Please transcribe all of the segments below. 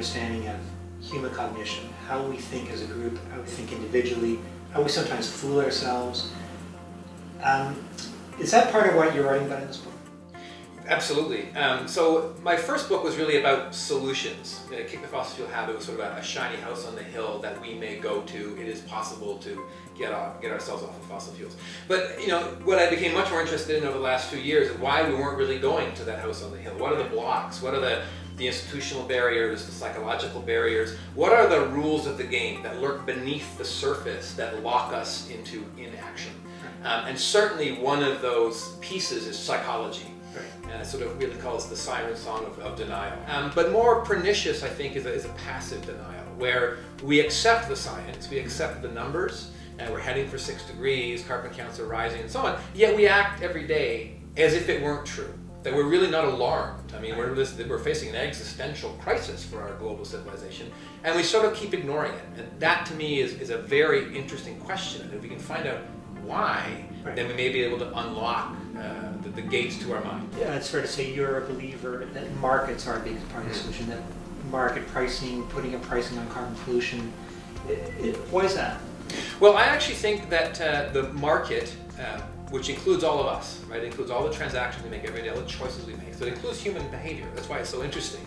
understanding of human cognition, how we think as a group, how we think individually, how we sometimes fool ourselves. Is that part of what you're writing about in this book? Absolutely. So my first book was really about solutions. Kick the Fossil Fuel Habit was sort of a shiny house on the hill that we may go to. It is possible to get ourselves off of fossil fuels. But what I became much more interested in over the last few years is why we weren't really going to that house on the hill. What are the blocks? What are the institutional barriers, the psychological barriers? What are the rules of the game that lurk beneath the surface that lock us into inaction? And certainly one of those pieces is psychology. And it sort of really calls the siren song of denial. But more pernicious, I think, is a passive denial, where we accept the science, we accept the numbers, and we're heading for 6 degrees, carbon counts are rising, and so on, yet we act every day as if it weren't true, that we're really not alarmed. I mean, we're facing an existential crisis for our global civilization, and we sort of keep ignoring it. And that, to me, is a very interesting question. And if we can find out why, then we may be able to unlock the gates to our mind. Yeah, it's fair to say you're a believer that markets are a big part of the solution, that market pricing, putting a pricing on carbon pollution. Why is that? Well, I actually think that the market, which includes all of us, right? It includes all the transactions we make every day, all the choices we make. So it includes human behavior. That's why it's so interesting.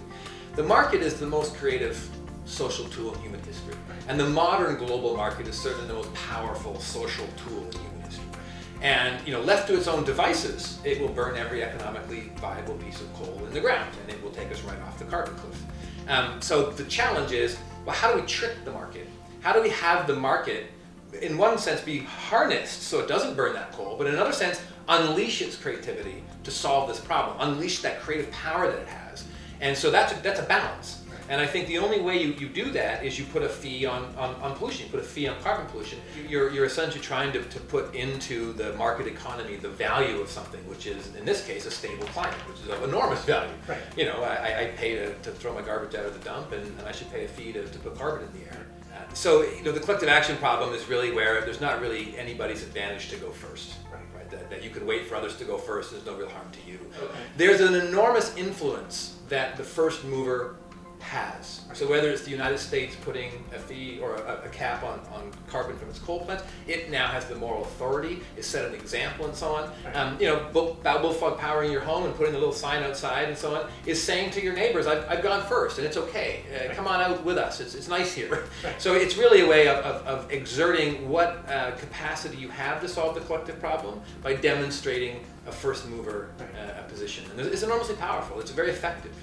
The market is the most creative social tool in human history. And the modern global market is certainly the most powerful social tool in human history. And left to its own devices, it will burn every economically viable piece of coal in the ground, and it will take us right off the carbon cliff. So the challenge is, well, how do we trick the market? How do we have the market, in one sense, be harnessed so it doesn't burn that coal, but in another sense, unleash its creativity to solve this problem, unleash that creative power that it has? And so that's a balance. And I think the only way you do that is you put a fee on pollution, you put a fee on carbon pollution. You're essentially trying to put into the market economy the value of something, which is, in this case, a stable climate, which is of enormous value. Right. I pay to throw my garbage out of the dump, and I should pay a fee to put carbon in the air. So the collective action problem is really where there's not really anybody's advantage to go first. Right? That you can wait for others to go first, there's no real harm to you. Okay. There's an enormous influence that the first mover has. So whether it's the United States putting a fee or a cap on carbon from its coal plants, it now has the moral authority, it set an example and so on. Bullfrog powering your home and putting a little sign outside and so on is saying to your neighbors, I've gone first and it's okay, come on out with us, it's nice here. So it's really a way of exerting what capacity you have to solve the collective problem by demonstrating a first mover position. And it's enormously powerful, it's very effective.